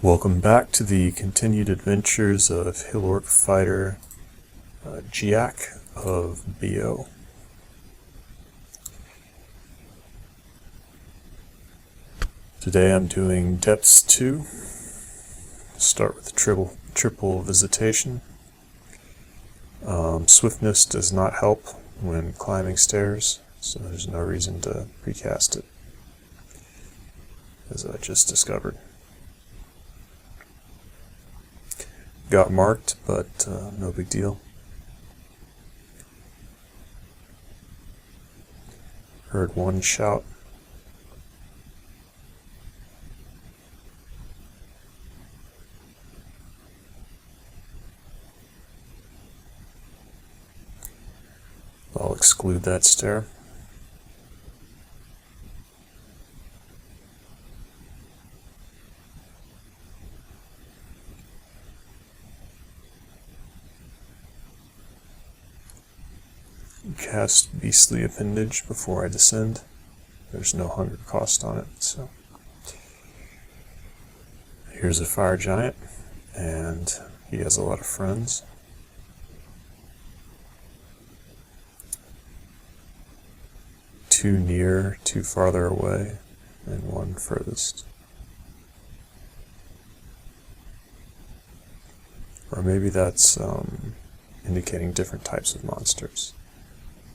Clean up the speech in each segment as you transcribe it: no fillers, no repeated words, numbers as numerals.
Welcome back to the continued adventures of Hill Orc fighter Giac of Beogh. Today I'm doing Depths 2. Start with triple visitation. Swiftness does not help when climbing stairs, so there's no reason to precast it, as I just discovered. Got marked, but no big deal. Heard one shout. I'll exclude that stair. Cast Beastly Appendage before I descend. There's no hunger cost on it, so. Here's a fire giant, and he has a lot of friends. Two near, two farther away, and one furthest. Or maybe that's indicating different types of monsters.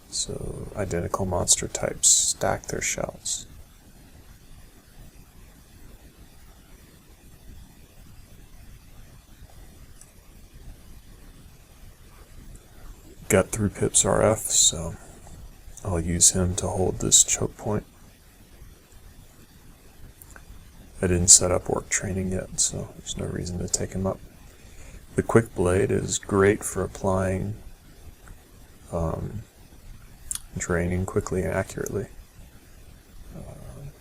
So identical monster types stack their shouts. Got through Pip's RF, so I'll use him to hold this choke point. I didn't set up orc training yet, so there's no reason to take him up. The quick blade is great for applying draining quickly and accurately.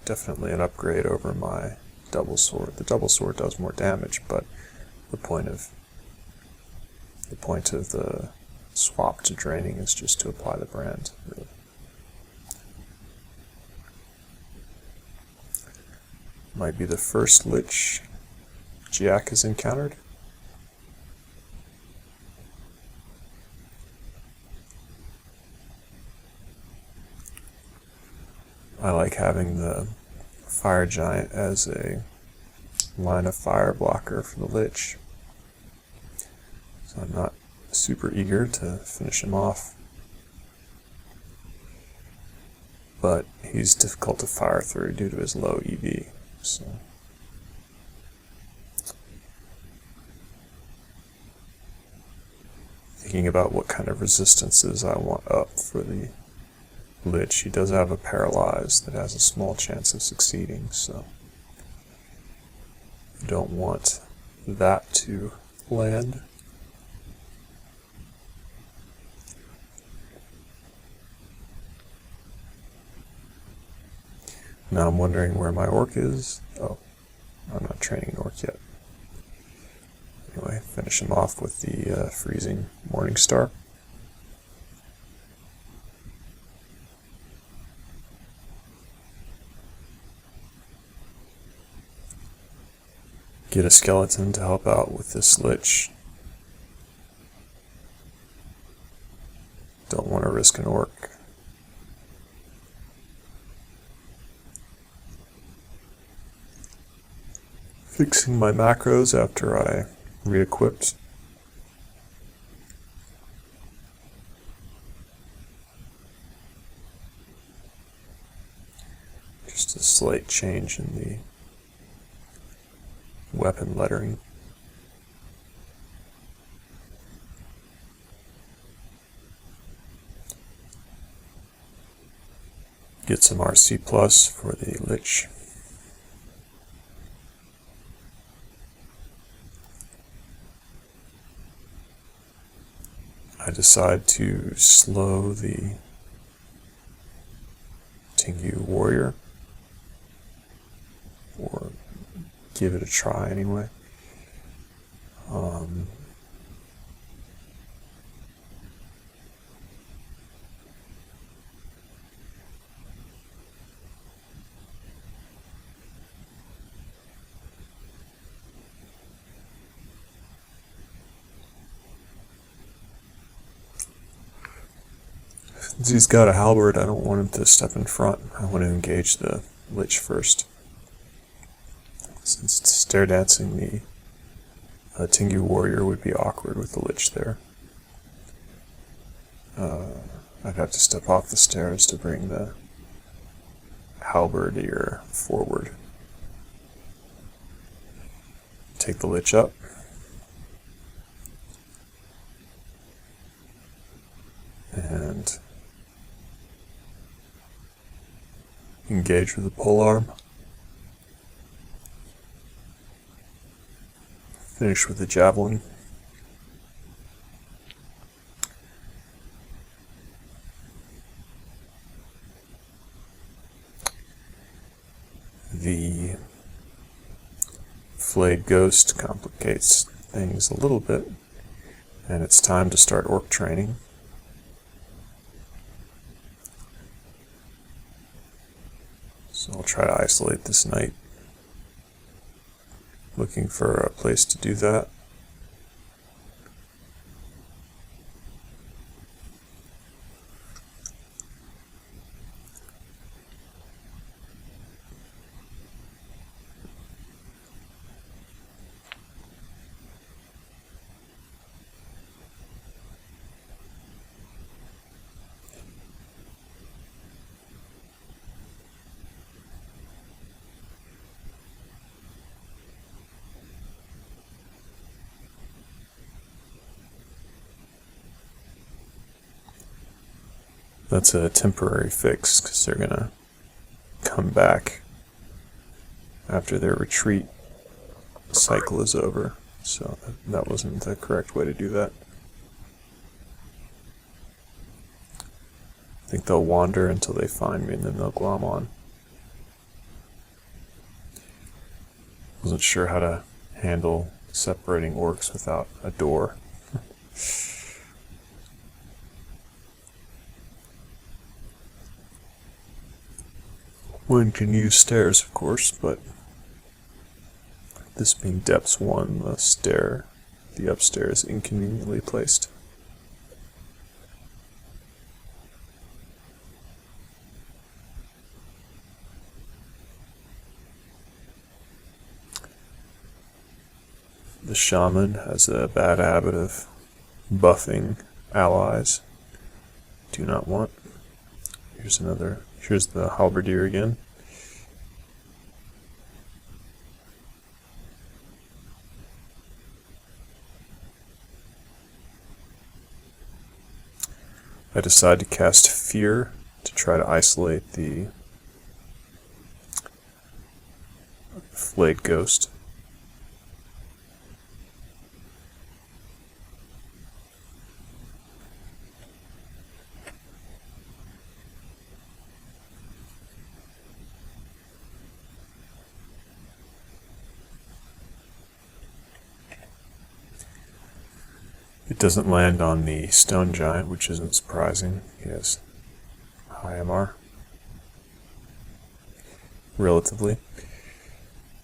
Definitely an upgrade over my double sword. The double sword does more damage, but the point of the swap to draining is just to apply the brand, really. Might be the first lich Giac has encountered. I like having the fire giant as a line of fire blocker for the lich, so I'm not super eager to finish him off, but he's difficult to fire through due to his low EV, so thinking about what kind of resistances I want up for the lich. He does have a paralyze that has a small chance of succeeding, so I don't want that to land. Now I'm wondering where my orc is. Oh, I'm not training an orc yet. Anyway, finish him off with the freezing Morning Star. Get a skeleton to help out with this lich. Don't want to risk an orc. Fixing my macros after I re-equipped. Just a slight change in the weapon lettering. Get some RC plus for the lich. I decide to slow the Tengu warrior, or give it a try anyway. Since he's got a halberd, I don't want him to step in front. I want to engage the lich first. Since stair dancing the Tengu warrior would be awkward with the lich there. I'd have to step off the stairs to bring the halberdier forward. Take the lich up. And engage with the polearm. Finish with the javelin. The flayed ghost complicates things a little bit, and it's time to start orc training. So I'll try to isolate this knight, looking for a place to do that. That's a temporary fix, because they're going to come back after their retreat cycle is over. So that wasn't the correct way to do that. I think they'll wander until they find me, and then they'll glom on. Wasn't sure how to handle separating orcs without a door. One can use stairs, of course, but this being depths 1, the upstairs, inconveniently placed. The shaman has a bad habit of buffing allies. Do not want. Here's the halberdier again. I decide to cast Fear to try to isolate the flayed ghost. It doesn't land on the stone giant, which isn't surprising. He has high MR, relatively.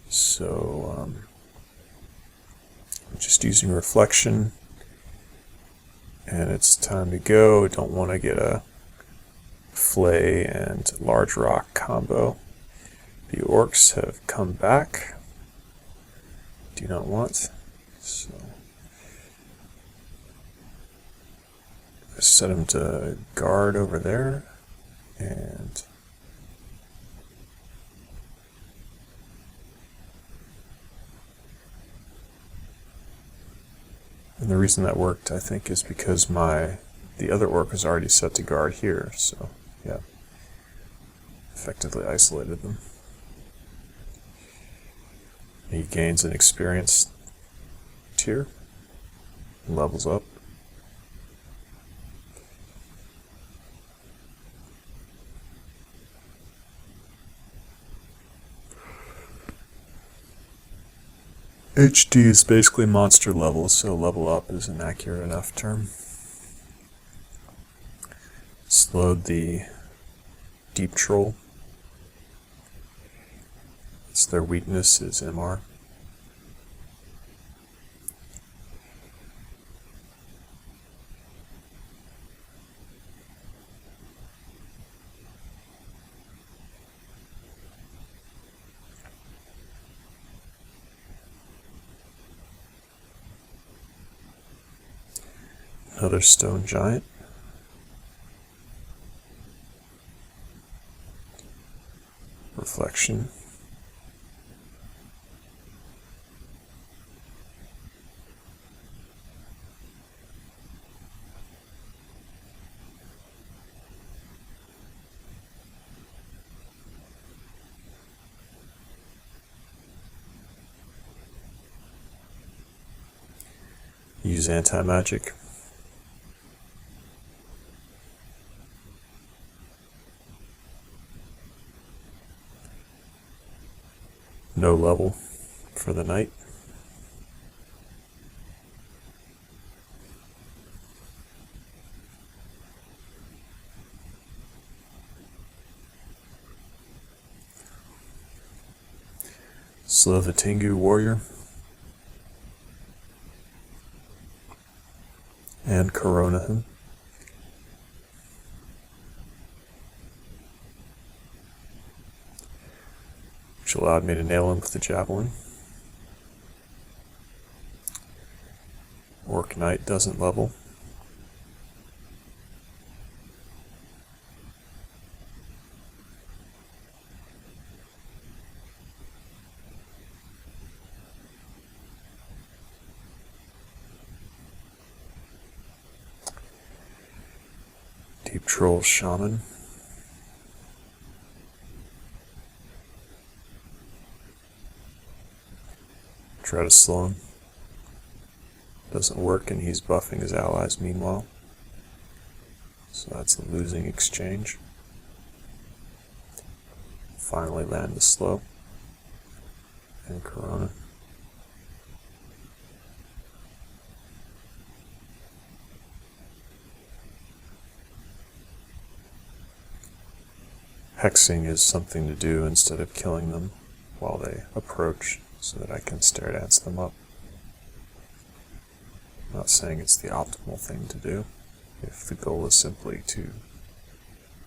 So, I'm just using reflection, and it's time to go. I don't want to get a flay and large rock combo. The orcs have come back. Do not want. So set him to guard over there, and the reason that worked, I think, is because the other orc was already set to guard here, so yeah, effectively isolated them. He gains an experience tier, levels up. HD is basically monster level, so level up is an accurate enough term. Slowed the deep troll. It's their weakness is MR. Another stone giant. Reflection. Use anti-magic. No level for the night. Slovatingu warrior. And corona him. Which allowed me to nail him with the javelin. Orc Knight doesn't level. Deep Troll Shaman. Try to slow him. Doesn't work, and he's buffing his allies meanwhile. So that's a losing exchange. Finally land the slow. And corona. Hexing is something to do instead of killing them while they approach, so that I can stare dance them up. I'm not saying it's the optimal thing to do, if the goal is simply to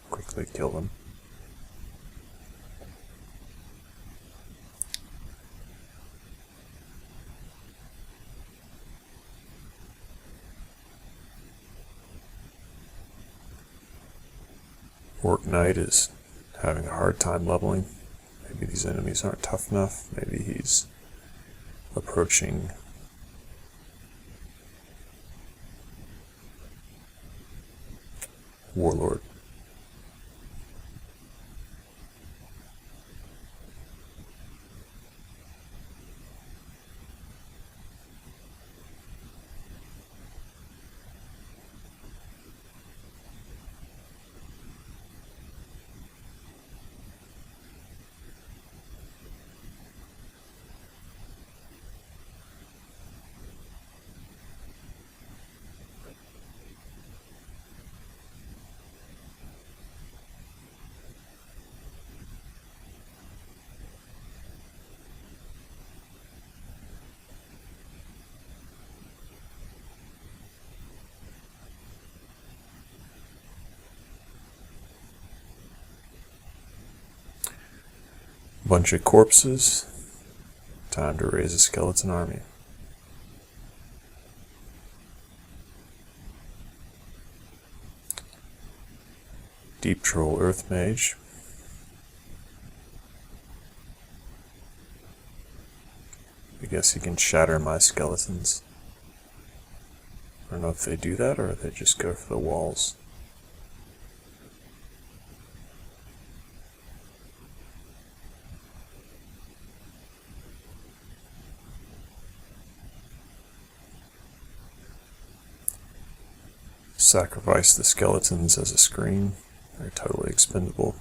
quickly kill them. Orc Knight is having a hard time leveling. Maybe these enemies aren't tough enough. Maybe he's approaching Warlord. Bunch of corpses. Time to raise a skeleton army. Deep Troll Earth Mage. I guess he can shatter my skeletons. I don't know if they do that or if they just go for the walls. Sacrifice the skeletons as a screen. They're totally expendable.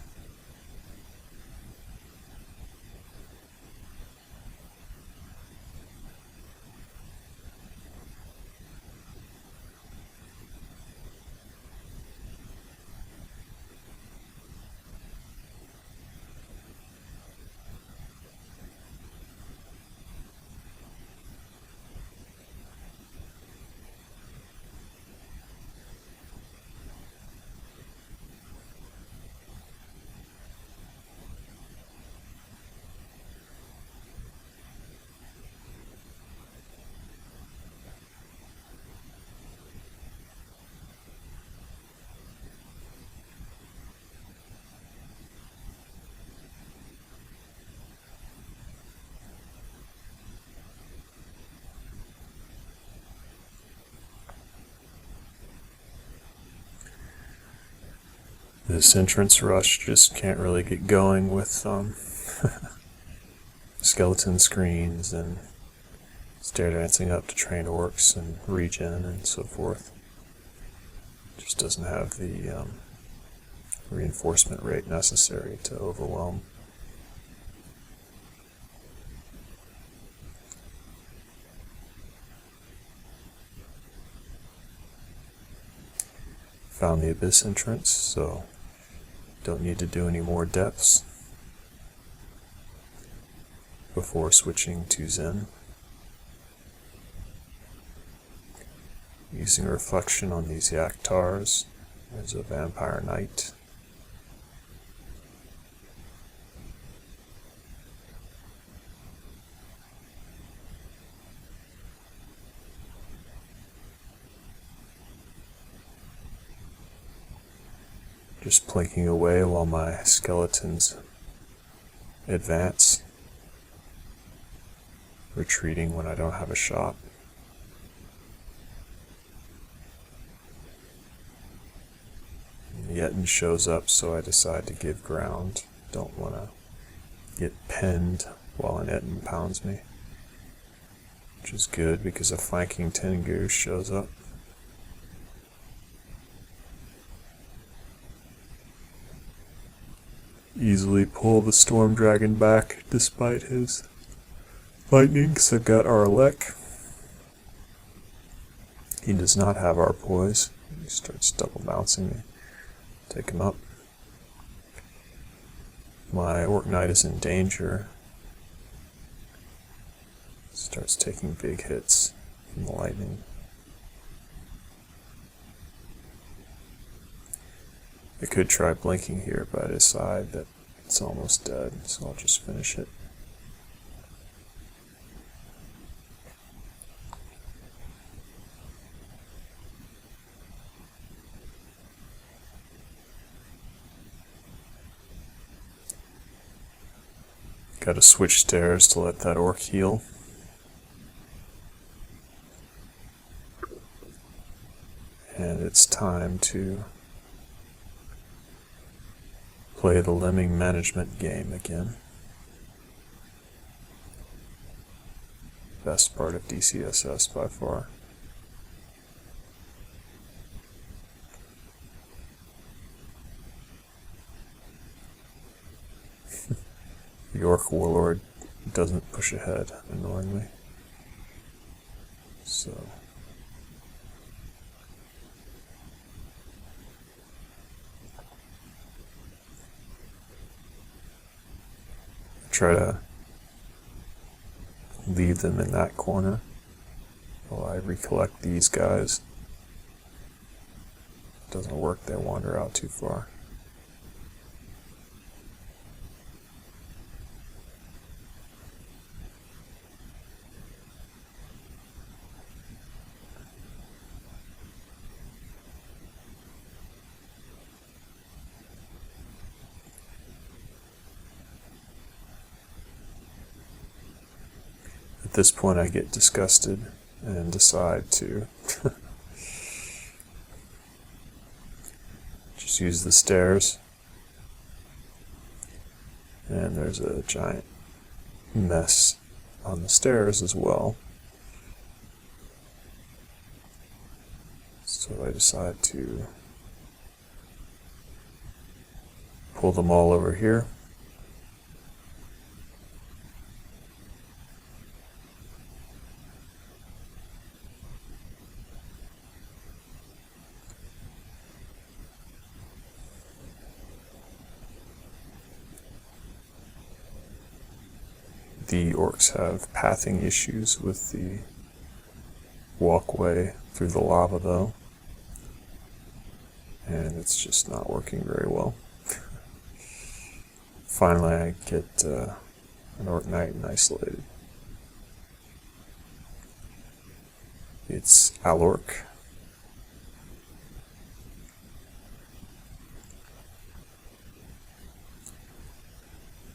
This entrance rush just can't really get going with skeleton screens and stair dancing up to trained orcs and regen and so forth. Just doesn't have the reinforcement rate necessary to overwhelm. Found the abyss entrance, so don't need to do any more depths before switching to Zen. Using a reflection on these Giac tars, there's a vampire knight. Just plinking away while my skeletons advance, retreating when I don't have a shot. Yetin shows up, so I decide to give ground. Don't want to get pinned while an Yetin pounds me, which is good because a flanking Tengu shows up. Easily pull the Storm Dragon back despite his lightning, because I've got Arlek. He does not have our poise. He starts double bouncing me. Take him up. My Orc Knight is in danger. Starts taking big hits from the lightning. I could try blinking here, but I decide that it's almost dead, so I'll just finish it. Gotta switch stairs to let that orc heal. And it's time to play the lemming management game again. Best part of DCSS by far. The Orc Warlord doesn't push ahead, annoyingly. So try to leave them in that corner while I recollect these guys. If it doesn't work, they wander out too far. At this point I get disgusted and decide to just use the stairs. And there's a giant mess on the stairs as well. So I decide to pull them all over here. The orcs have pathing issues with the walkway through the lava, though, and it's just not working very well. Finally, I get an Orc Knight and isolated. It's Alorc.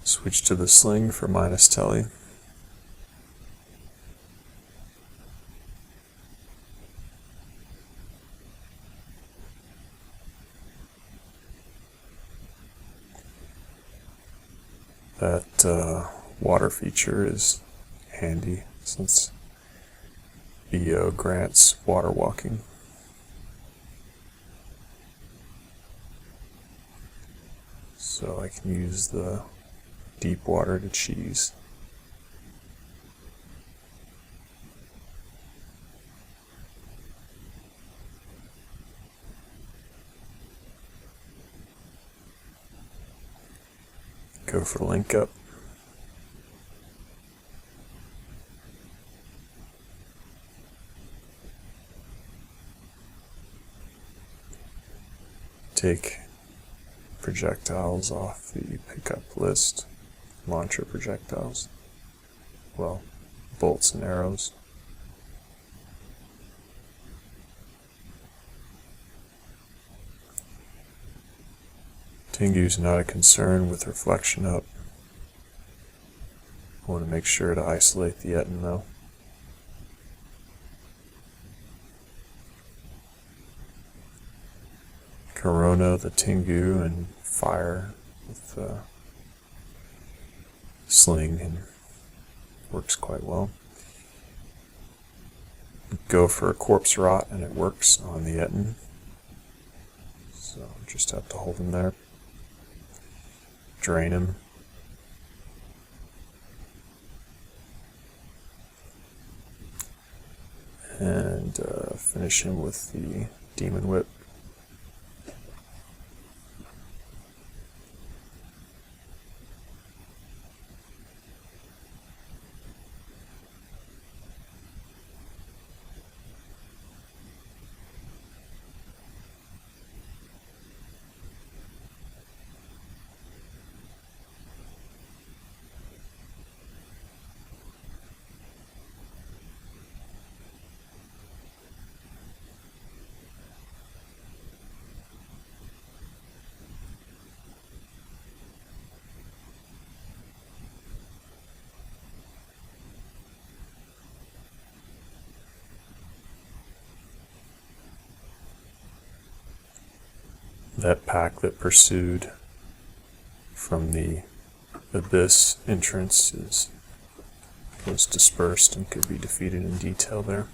Switch to the sling for minus telly. That water feature is handy since Beogh grants water walking. So I can use the deep water to cheese. Go for link up. Take projectiles off the pickup list, launcher projectiles, well, bolts and arrows. Tengu's not a concern with reflection up. I want to make sure to isolate the Etten though. Corona the Tengu and fire with the sling and works quite well. Go for a corpse rot and it works on the Etten. So just have to hold him there. Drain him. And finish him with the demon whip. That pack that pursued from the abyss entrance was dispersed and could be defeated in detail there.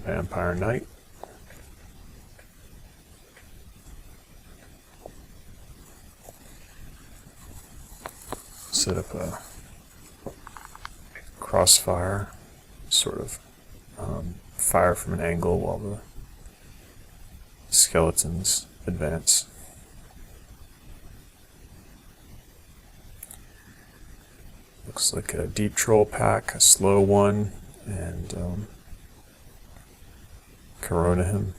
Vampire Knight. Set up a crossfire, sort of fire from an angle while the skeletons advance. Looks like a deep troll pack, a slow one, and Corona him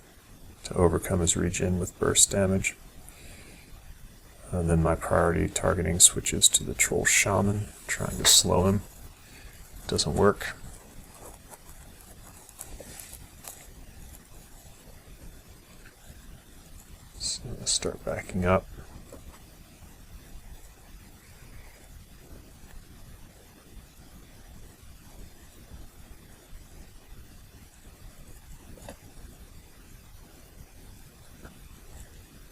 to overcome his regen with burst damage. And then my priority targeting switches to the troll shaman, trying to slow him. Doesn't work. So let's start backing up.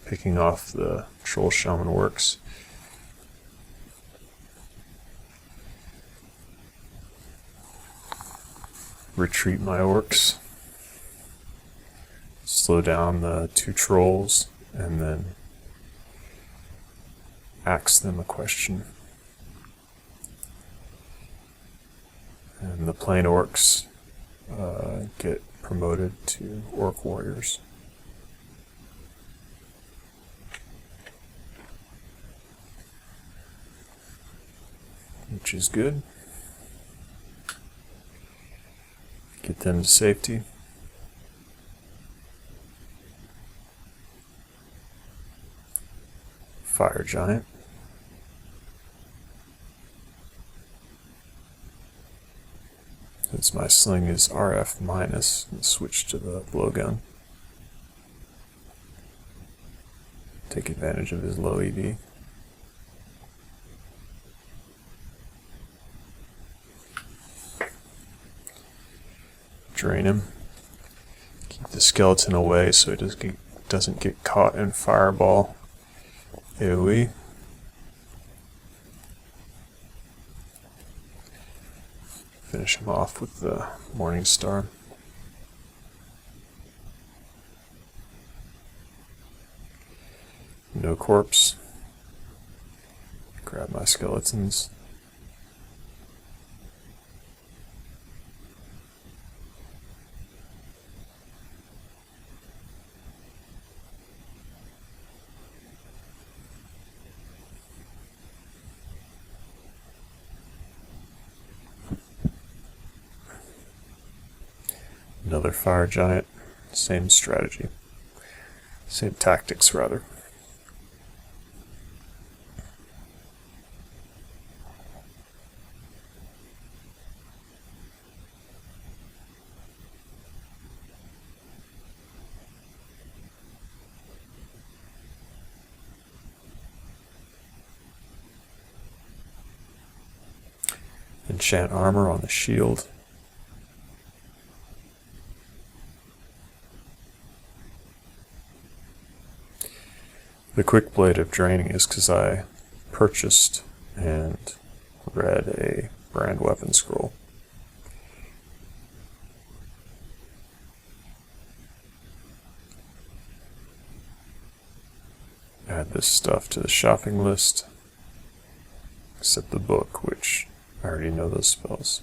Picking off the troll shaman works. Retreat my orcs. Slow down the two trolls and then ask them a question. And the plain orcs get promoted to orc warriors. Which is good. Get them to safety. Fire giant. Since my sling is RF minus, I'll switch to the blowgun. Take advantage of his low EV. drain him. Keep the skeleton away so it doesn't get caught in fireball AoE. Finish him off with the Morning Star. No corpse. Grab my skeletons. Another fire giant, same strategy, same tactics rather. Enchant armor on the shield. The quick blade of draining is because I purchased and read a brand weapon scroll. Add this stuff to the shopping list, except the book, which I already know those spells.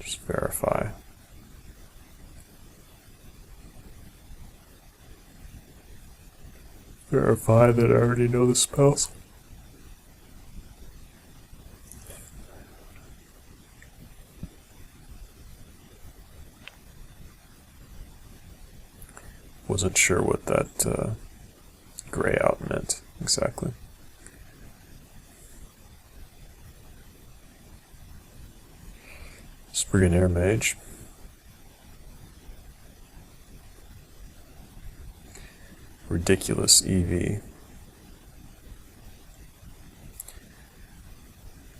Just verify. Verify that I already know the spells. Wasn't sure what that gray out meant exactly. Spriggan Mage. Ridiculous EV.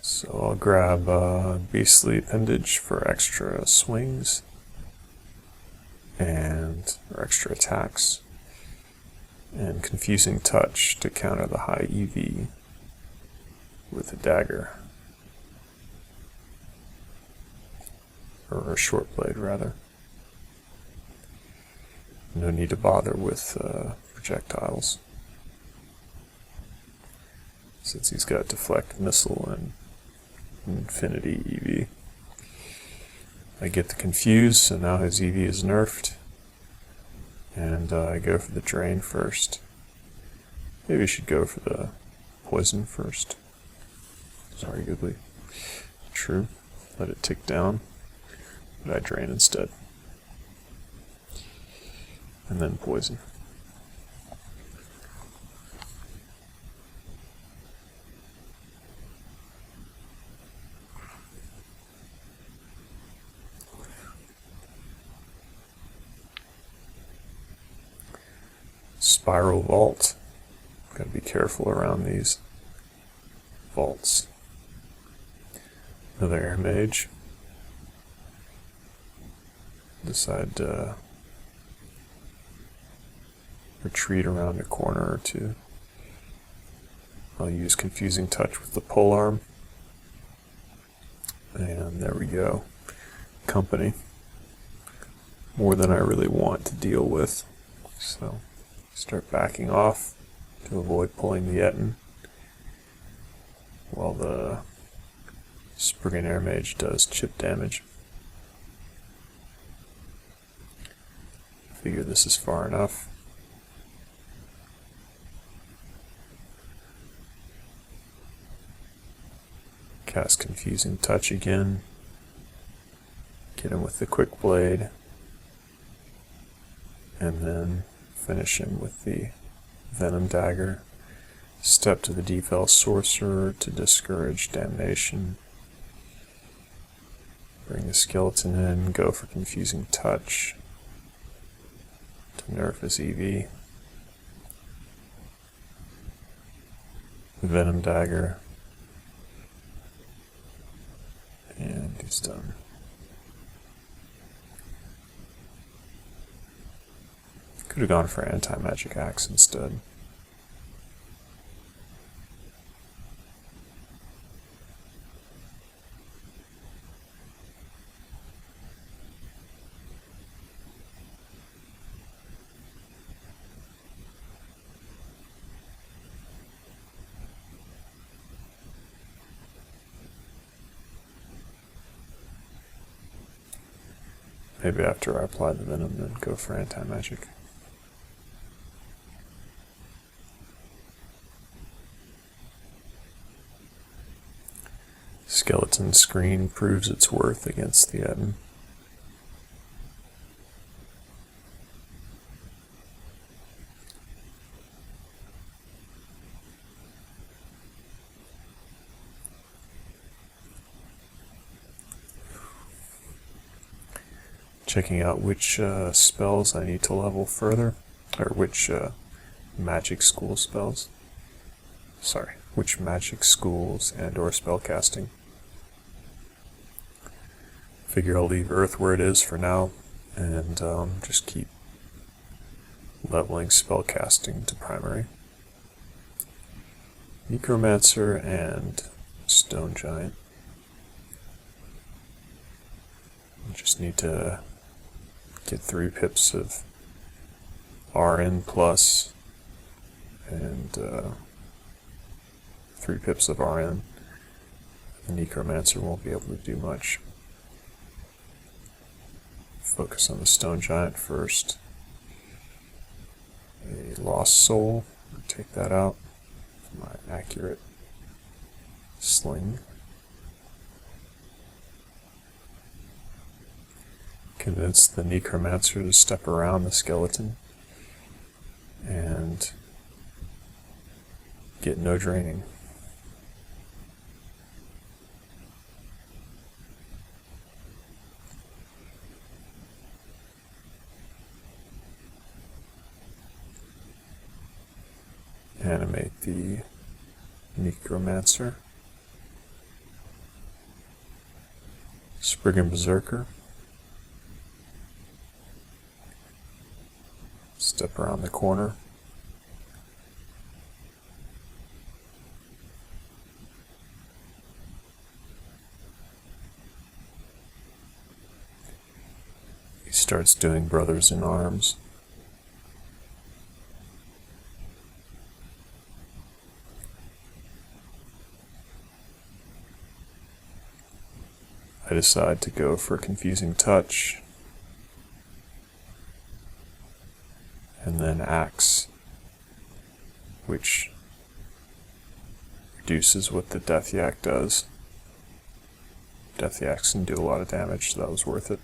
So I'll grab Beastly Appendage for extra swings or extra attacks, and Confusing Touch to counter the high EV with a dagger, or a short blade rather. No need to bother with projectiles, since he's got Deflect Missile and Infinity EV. I get the Confuse, so now his EV is nerfed, and I go for the Drain first. Maybe I should go for the Poison first. Sorry, Goodly. True, let it tick down, but I Drain instead. And then Poison. Spiral Vault. Gotta be careful around these vaults. Another Air Mage. Decide to retreat around a corner or two. I'll use Confusing Touch with the polearm. And there we go. Company. More than I really want to deal with. So start backing off to avoid pulling the Etten, while the Spriggan Air Mage does chip damage. Figure this is far enough. Cast Confusing Touch again. Get him with the Quick Blade. And then finish him with the Venom Dagger. Step to the Defel Sorcerer to discourage damnation. Bring the skeleton in, go for Confusing Touch to nerf his EV. Venom Dagger. And he's done. Could have gone for anti-magic axe instead. Maybe after I apply the venom, then go for anti-magic. Skeleton screen proves its worth against the Edden. Checking out which spells I need to level further, or which magic school spells. Sorry, which magic schools and or spellcasting. Figure I'll leave Earth where it is for now, and just keep leveling spellcasting to primary. Necromancer and Stone Giant. Just need to get 3 pips of RN plus and 3 pips of RN. The Necromancer won't be able to do much. Focus on the Stone Giant first. A Lost Soul, take that out for my accurate sling. Convince the Necromancer to step around the skeleton and get no draining. Animate the Necromancer. Spriggan Berserker. Step around the corner. He starts doing Brothers in Arms. I decide to go for Confusing Touch. And then Axe, which reduces what the Death Giac does. Death Giacs can do a lot of damage, so that was worth it.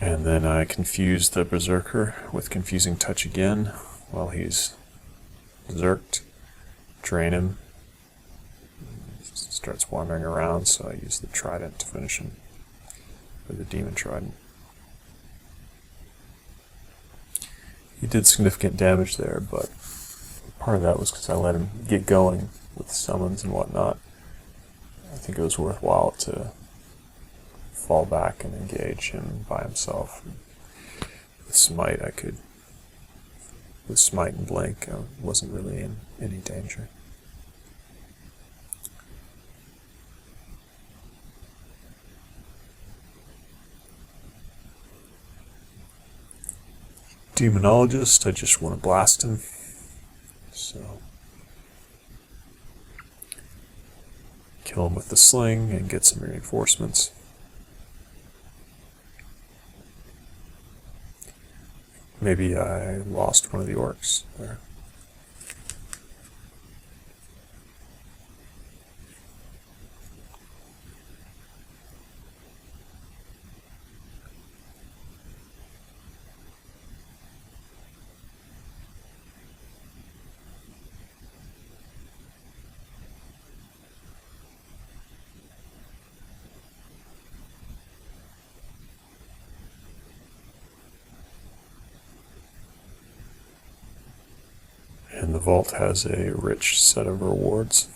And then I confuse the Berserker with Confusing Touch again while he's berserked. Drain him. He starts wandering around, so I use the Trident to finish him. Or the Demon Trident. He did significant damage there, but part of that was because I let him get going with summons and whatnot. I think it was worthwhile to fall back and engage him by himself. With Smite, with Smite and Blink, I wasn't really in any danger. Demonologist, I just want to blast him. So, kill him with the sling and get some reinforcements. Maybe I lost one of the orcs there. And the vault has a rich set of rewards.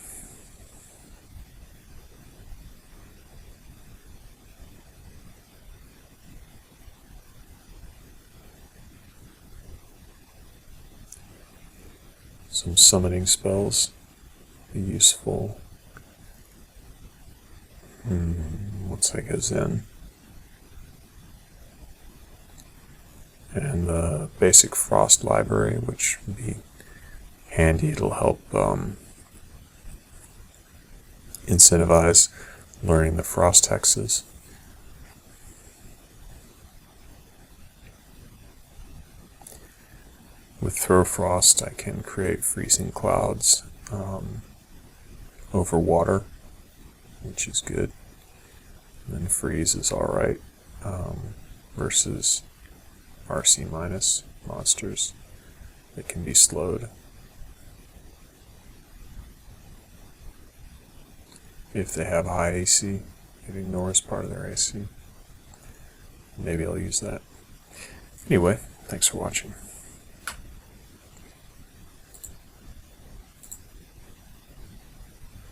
some summoning spells be useful. Let's take a Zen. And the basic Frost library, which would be handy. It'll help incentivize learning the Frost hexes. With Throw Frost, I can create freezing clouds over water, which is good. And then freeze is alright versus RC minus monsters that can be slowed. If they have high AC, it ignores part of their AC. Maybe I'll use that. Anyway, thanks for watching.